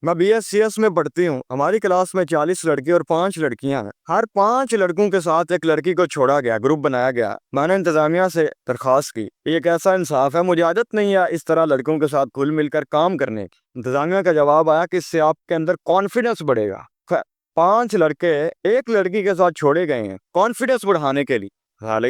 میں B S C S میں پڑھتی ہوں، ہماری کلاس میں 40 لڑکے اور 5 لڑکیاں ہیں۔ ہر 5 لڑکوں کے ساتھ ایک لڑکی کو چھوڑا گیا، گروپ بنایا گیا۔ میں نے انتظامیہ سے درخواست کی، یہ کیسا انصاف ہے؟ مجھے عادت نہیں ہے اس طرح لڑکوں کے ساتھ گھل مل کر کام کرنے کی۔ انتظامیہ کا جواب آیا کہ اس سے آپ کے اندر کانفیڈنس بڑھے گا۔ 5 لڑکے ایک لڑکی کے ساتھ چھوڑے گئے ہیں کانفیڈنس بڑھانے کے لیے،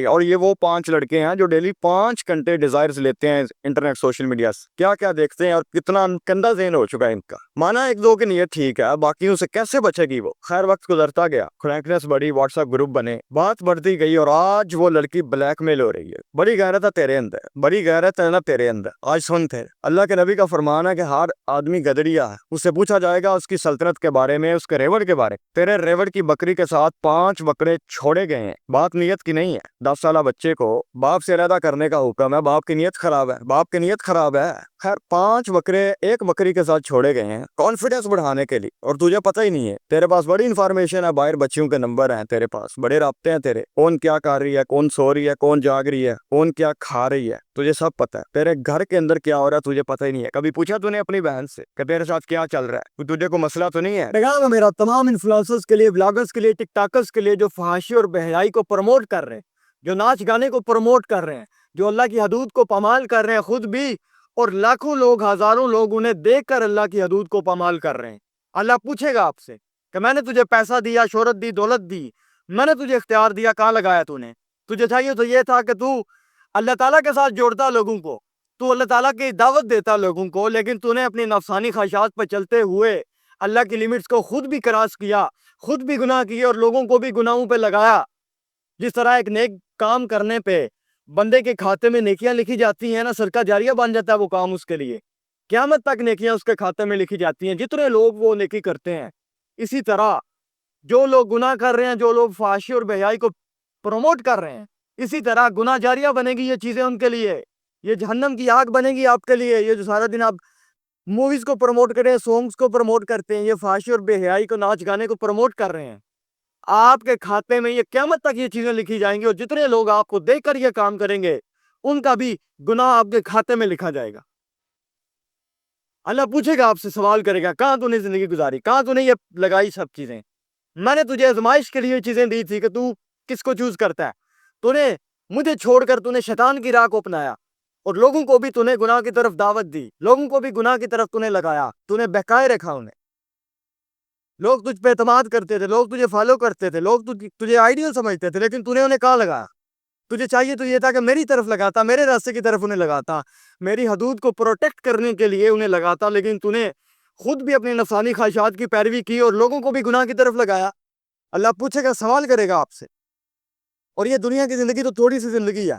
اور یہ وہ 5 لڑکے ہیں جو ڈیلی 5 گھنٹے ڈیزائرز لیتے ہیں انٹرنیٹ سوشل میڈیا سے، کیا کیا دیکھتے ہیں اور کتنا گندا ذہن ہو چکا ہے ان کا۔ مانا ایک دو کی نیت ٹھیک ہے، باقیوں سے کیسے بچے گی وہ؟ خیر وقت گزرتا گیا، فرینکنس بڑھی، واٹس ایپ گروپ بنے، بات بڑھتی گئی، اور آج وہ لڑکی بلیک میل ہو رہی ہے۔ بڑی غیرت ہے تیرے اندر، بڑی غیرت ہے نا تیرے اندر۔ آج سن تھے اللہ کے نبی کا فرمان ہے کہ ہر آدمی گدڑیا ہے، اس سے پوچھا جائے گا اس کی سلطنت کے بارے میں، اس کے ریوڑ کے بارے میں۔ تیرے ریوڑ کی بکری کے ساتھ 5 بکرے چھوڑے گئے ہیں، بات نیت کی نہیں ہے۔ 10 سالہ بچے کو باپ سے علیحدہ کرنے کا حکم ہے، باپ کی نیت خراب ہے، باپ کی نیت خراب ہے۔ خیر 5 بکرے ایک بکری کے ساتھ چھوڑے گئے ہیں کانفیڈنس بڑھانے کے لیے، اور تجھے پتہ ہی نہیں ہے۔ تیرے پاس بڑی انفارمیشن ہے، باہر بچیوں کے نمبر ہیں تیرے پاس، بڑے رابطے ہیں تیرے، کون کیا کر رہی ہے، کون سو رہی ہے، کون جاگ رہی ہے، کون کیا کھا رہی ہے، تجھے سب پتہ ہے۔ تیرے گھر کے اندر کیا ہو رہا ہے تجھے پتہ ہی نہیں ہے۔ کبھی پوچھا تو نے اپنی بہن سے کہ تیرے ساتھ کیا چل رہا ہے؟ تجھے کوئی مسئلہ تو نہیں ہے؟ پیغام ہے میرا تمام انفلوئنسرز کے لیے، بلاگرز کے لیے، ٹک ٹاکرز کے لیے، جو فحاشی اور بے حیائی کو پروموٹ کر رہے ہیں، جو ناچ گانے کو پروموٹ کر رہے ہیں، جو اللہ کی حدود کو پامال کر رہے ہیں خود بھی، اور لاکھوں لوگ، ہزاروں لوگ انہیں دیکھ کر اللہ کی حدود کو پامال کر رہے ہیں۔ اللہ پوچھے گا آپ سے کہ میں نے تجھے پیسہ دیا، شہرت دی، دولت دی، میں نے تجھے اختیار دیا، کہاں لگایا تو نے؟ تجھے چاہیے تو یہ تھا کہ تو اللہ تعالیٰ کے ساتھ جوڑتا لوگوں کو، تو اللہ تعالیٰ کی دعوت دیتا لوگوں کو، لیکن تو نے اپنی نفسانی خواہشات پہ چلتے ہوئے اللہ کی لیمٹس کو خود بھی کراس کیا، خود بھی گناہ کیے اور لوگوں کو بھی گناہوں پہ لگایا۔ جس طرح ایک نیک کام کرنے پہ بندے کے کھاتے میں نیکیاں لکھی جاتی ہیں نا، صدقہ جاریہ بن جاتا ہے وہ کام اس کے لیے، قیامت تک نیکیاں اس کے کھاتے میں لکھی جاتی ہیں جتنے لوگ وہ نیکی کرتے ہیں۔ اسی طرح جو لوگ گناہ کر رہے ہیں، جو لوگ فحاشی اور بے حیائی کو پروموٹ کر رہے ہیں، اسی طرح گناہ جاریہ بنے گی یہ چیزیں ان کے لیے، یہ جہنم کی آگ بنے گی آپ کے لیے۔ یہ جو سارا دن آپ موویز کو پروموٹ کرتے ہیں، سونگز کو پروموٹ کرتے ہیں، یہ فحاشی اور بے حیائی کو، ناچ گانے کو پروموٹ کر رہے ہیں، آپ کے کھاتے میں یہ قیامت تک یہ چیزیں لکھی جائیں گی، اور جتنے لوگ آپ کو دیکھ کر یہ کام کریں گے ان کا بھی گناہ آپ کے کھاتے میں لکھا جائے گا۔ اللہ پوچھے گا آپ سے، سوال کرے گا کہاں تو نے زندگی گزاری، کہاں تو نے یہ لگائی سب چیزیں؟ میں نے تجھے آزمائش کے لیے یہ چیزیں دی تھی کہ تو کس کو چوز کرتا ہے۔ تو نے مجھے چھوڑ کر تو نے شیطان کی راہ کو اپنایا، اور لوگوں کو بھی تو نے گناہ کی طرف دعوت دی، لوگوں کو بھی گناہ کی طرف تو نے لگایا، تو نے بہکائے رکھا انہیں۔ لوگ تجھ پہ اعتماد کرتے تھے، لوگ تجھے فالو کرتے تھے، لوگ تجھے آئیڈیل سمجھتے تھے، لیکن تو نے انہیں کہاں لگایا؟ تجھے چاہیے تو یہ تھا کہ میری طرف لگاتا، میرے راستے کی طرف انہیں لگاتا، میری حدود کو پروٹیکٹ کرنے کے لیے انہیں لگاتا، لیکن تو نے خود بھی اپنی نفسانی خواہشات کی پیروی کی اور لوگوں کو بھی گناہ کی طرف لگایا۔ اللہ پوچھے گا، سوال کرے گا آپ سے۔ اور یہ دنیا کی زندگی تو تھوڑی سی زندگی ہے،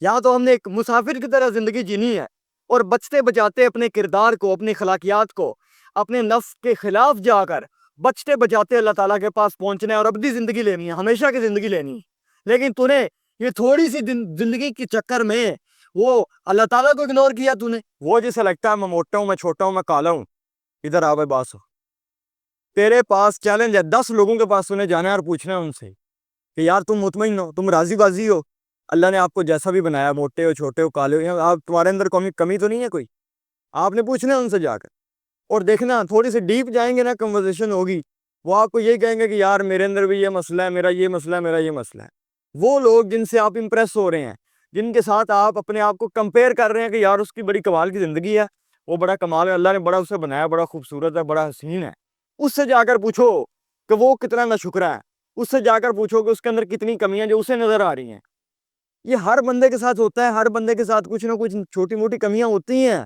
یہاں تو ہم نے ایک مسافر کی طرح زندگی جینی ہے، اور بچتے بچاتے اپنے کردار کو، اپنی خلاقیات کو، اپنے نفس کے خلاف جا کر بچتے بچاتے اللہ تعالیٰ کے پاس پہنچنا ہے، اور ابدی زندگی لینی ہے، ہمیشہ کی زندگی لینی ہے۔ لیکن تو نے یہ تھوڑی سی زندگی کے چکر میں وہ اللہ تعالیٰ کو اگنور کیا تو نے۔ وہ جسے لگتا ہے میں موٹا ہوں، میں چھوٹا ہوں، میں کالا ہوں، ادھر آوے باس ہو، تیرے پاس چیلنج ہے، 10 لوگوں کے پاس تمہیں جانا ہے اور پوچھنا ہے ان سے کہ یار تم مطمئن ہو، تم راضی بازی ہو؟ اللہ نے آپ کو جیسا بھی بنایا، موٹے ہو، چھوٹے ہو، کالے ہو، آپ تمہارے اندر کمی تو نہیں ہے کوئی؟ آپ نے پوچھنا ہے ان سے جا کر، اور دیکھنا تھوڑی سی ڈیپ جائیں گے نا، کنورسیشن ہوگی، وہ آپ کو یہ کہیں گے کہ یار میرے اندر بھی یہ مسئلہ ہے، میرا یہ مسئلہ ہے، میرا یہ مسئلہ ہے۔ وہ لوگ جن سے آپ امپریس ہو رہے ہیں، جن کے ساتھ آپ اپنے آپ کو کمپیئر کر رہے ہیں کہ یار اس کی بڑی کمال کی زندگی ہے، وہ بڑا کمال ہے، اللہ نے بڑا اسے بنایا، بڑا خوبصورت ہے، بڑا حسین ہے، اس سے جا کر پوچھو کہ وہ کتنا ناشکرا ہے، اس سے جا کر پوچھو کہ اس کے اندر کتنی کمیاں جو اسے نظر آ رہی ہیں۔ یہ ہر بندے کے ساتھ ہوتا ہے، ہر بندے کے ساتھ کچھ نہ کچھ چھوٹی موٹی کمیاں ہوتی ہیں۔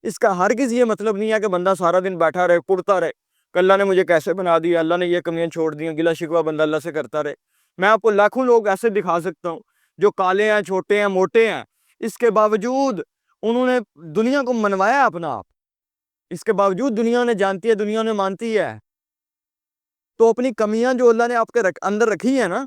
اس کا ہرگز یہ مطلب نہیں ہے کہ بندہ سارا دن بیٹھا رہے، پڑتا رہے کہ اللہ نے مجھے کیسے بنا دیا، اللہ نے یہ کمیاں چھوڑ دی ہیں، گلا شکوہ بندہ اللہ سے کرتا رہے۔ میں آپ کو لاکھوں لوگ ایسے دکھا سکتا ہوں جو کالے ہیں، چھوٹے ہیں، موٹے ہیں، اس کے باوجود انہوں نے دنیا کو منوایا اپنا آپ، اس کے باوجود دنیا نے جانتی ہے، دنیا نے مانتی ہے۔ تو اپنی کمیاں جو اللہ نے آپ کے اندر رکھی ہیں نا،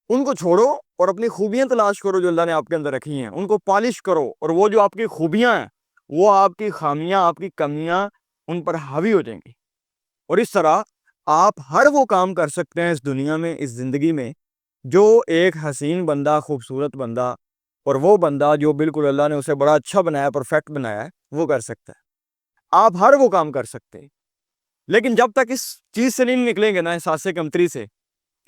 ان کو چھوڑو اور اپنی خوبیاں تلاش کرو جو اللہ نے آپ کے اندر رکھی ہیں، ان کو پالش کرو، اور وہ جو آپ کی خوبیاں ہیں وہ آپ کی خامیاں، آپ کی کمیاں ان پر حاوی ہو جائیں گی، اور اس طرح آپ ہر وہ کام کر سکتے ہیں اس دنیا میں، اس زندگی میں، جو ایک حسین بندہ، خوبصورت بندہ، اور وہ بندہ جو بالکل اللہ نے اسے بڑا اچھا بنایا، پرفیکٹ بنایا ہے، وہ کر سکتا ہے۔ آپ ہر وہ کام کر سکتے ہیں، لیکن جب تک اس چیز سے نہیں نکلیں گے نا، احساس کمتری سے،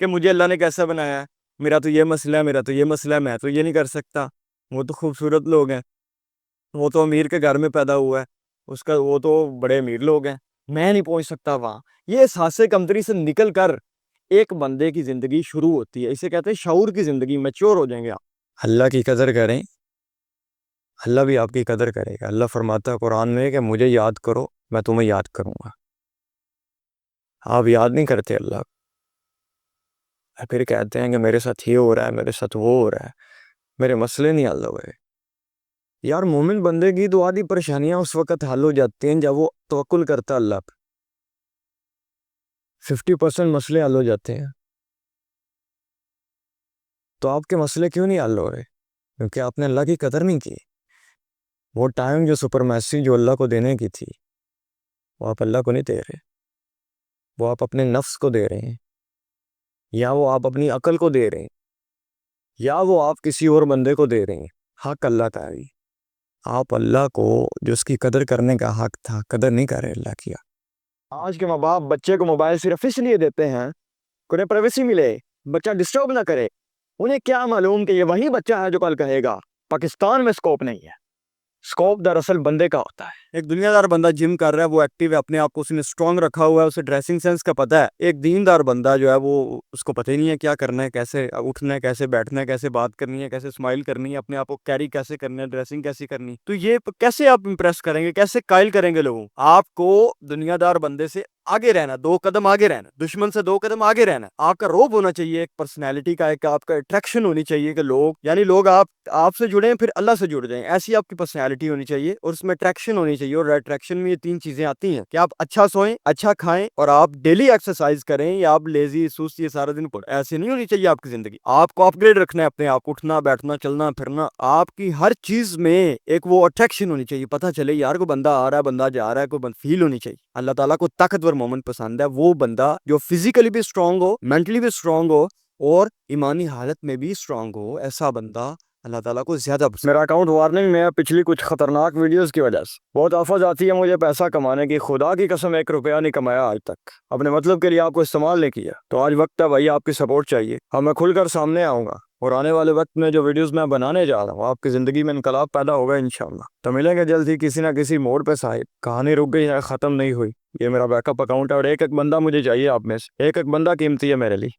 کہ مجھے اللہ نے کیسا بنایا ہے، میرا تو یہ مسئلہ ہے، میرا تو یہ مسئلہ ہے، میں تو یہ نہیں کر سکتا، وہ تو خوبصورت لوگ ہیں، وہ تو امیر کے گھر میں پیدا ہوا ہے، وہ تو بڑے امیر لوگ ہیں، میں نہیں پہنچ سکتا وہاں۔ یہ احساس کمتری سے نکل کر ایک بندے کی زندگی شروع ہوتی ہے، اسے کہتے ہیں شعور کی زندگی، میچور ہو جائیں گے آپ۔ اللہ کی قدر کریں، اللہ بھی آپ کی قدر کرے گا۔ اللہ فرماتا ہے قرآن میں کہ مجھے یاد کرو، میں تمہیں یاد کروں گا۔ آپ یاد نہیں کرتے اللہ کو، پھر کہتے ہیں کہ میرے ساتھ یہ ہو رہا ہے، میرے ساتھ وہ ہو رہا ہے، میرے مسئلے نہیں حل ہوئے۔ یار مومن بندے کی تو آدھی پریشانیاں اس وقت حل ہو جاتی ہیں جب وہ توکل کرتا اللہ پہ، 50% مسئلے حل ہو جاتے ہیں۔ تو آپ کے مسئلے کیوں نہیں حل ہو رہے؟ کیونکہ آپ نے اللہ کی قدر نہیں کی۔ وہ ٹائم جو سپرمیسی جو اللہ کو دینے کی تھی، وہ آپ اللہ کو نہیں دے رہے، وہ آپ اپنے نفس کو دے رہے ہیں، یا وہ آپ اپنی عقل کو دے رہے ہیں، یا وہ آپ کسی اور بندے کو دے رہے ہیں۔ حق اللہ کا ہے، آپ اللہ کو جو اس کی قدر کرنے کا حق تھا قدر نہیں کر رہے اللہ کی۔ آج کے ماں باپ بچے کو موبائل صرف اس لیے دیتے ہیں کہ انہیں پرائیویسی ملے، بچہ ڈسٹرب نہ کرے۔ انہیں کیا معلوم کہ یہ وہی بچہ ہے جو کل کہے گا پاکستان میں سکوپ نہیں ہے۔ سکوپ دراصل بندے کا ہوتا ہے۔ ایک دنیا دار بندہ جم کر رہا ہے، وہ ایکٹیو ہے، اپنے آپ کو اس نے سٹرونگ رکھا ہوا ہے، اسے ڈریسنگ سینس کا پتہ ہے۔ ایک دیندار بندہ جو ہے وہ اس کو پتہ ہی نہیں ہے کیا کرنا ہے، کیسے اٹھنا ہے، کیسے بیٹھنا ہے، کیسے بات کرنی ہے، کیسے اسمائل کرنی ہے، اپنے آپ کو کیری کیسے کرنا ہے، ڈریسنگ کیسی کرنی ہے۔ تو یہ کیسے آپ امپریس کریں گے، کیسے قائل کریں گے لوگوں؟ آپ کو دنیا دار بندے سے آگے رہنا، 2 قدم آگے رہنا، دشمن سے 2 قدم آگے رہنا۔ آپ کا روب ہونا چاہیے، ایک پرسنالٹی کا، ایک آپ کا اٹریکشن ہونی چاہیے کہ لوگ آپ سے جڑیں پھر اللہ سے جڑ جائیں، ایسی آپ کی پرسنالٹی ہونی چاہیے، اور اس میں اٹریکشن ہونی چاہیے۔ اور اٹریکشن میں یہ 3 چیزیں آتی ہیں کہ آپ اچھا سوئیں، اچھا کھائیں، اور آپ ڈیلی ایکسرسائز کریں، یا آپ لیزی سستی یہ سارا دن پڑے، ایسے نہیں ہونی چاہیے آپ کی زندگی۔ آپ کو اپ گریڈ رکھنا ہے اپنے آپ، اٹھنا بیٹھنا چلنا پھرنا، آپ کی ہر چیز میں ایک وہ اٹریکشن ہونی چاہیے، پتہ چلے یار کوئی بندہ آ رہا ہے، بندہ جا رہا ہے، کوئی فیل ہونی چاہیے۔ اللہ تعالیٰ کو طاقتور مومن پسند ہے، وہ بندہ جو فزیکلی بھی اسٹرانگ ہو، مینٹلی بھی اسٹرانگ ہو، اور ایمانی حالت میں بھی اسٹرانگ ہو، ایسا بندہ اللہ تعالیٰ کو زیادہ پسند۔ میرا اکاؤنٹ وارننگ میں پچھلی کچھ خطرناک ویڈیوز کی وجہ سے بہت آفت آتی ہے مجھے پیسہ کمانے کی، خدا کی قسم 1 روپیہ نہیں کمایا آج تک، اپنے مطلب کے لیے آپ کو استعمال نہیں کیا۔ تو آج وقت ہے بھائی، آپ کی سپورٹ چاہیے، اب میں کھل کر سامنے آؤں گا، اور آنے والے وقت میں جو ویڈیوز میں بنانے جا رہا ہوں آپ کی زندگی میں انقلاب پیدا ہوگا انشاءاللہ۔ تو ملیں گے جلد ہی کسی نہ کسی موڑ پہ صاحب، کہانی رک گئی ہے، ختم نہیں ہوئی۔ یہ میرا بیک اپ اکاؤنٹ ہے، اور ایک ایک بندہ مجھے چاہیے آپ میں سے، ایک ایک بندہ قیمتی ہے میرے لیے۔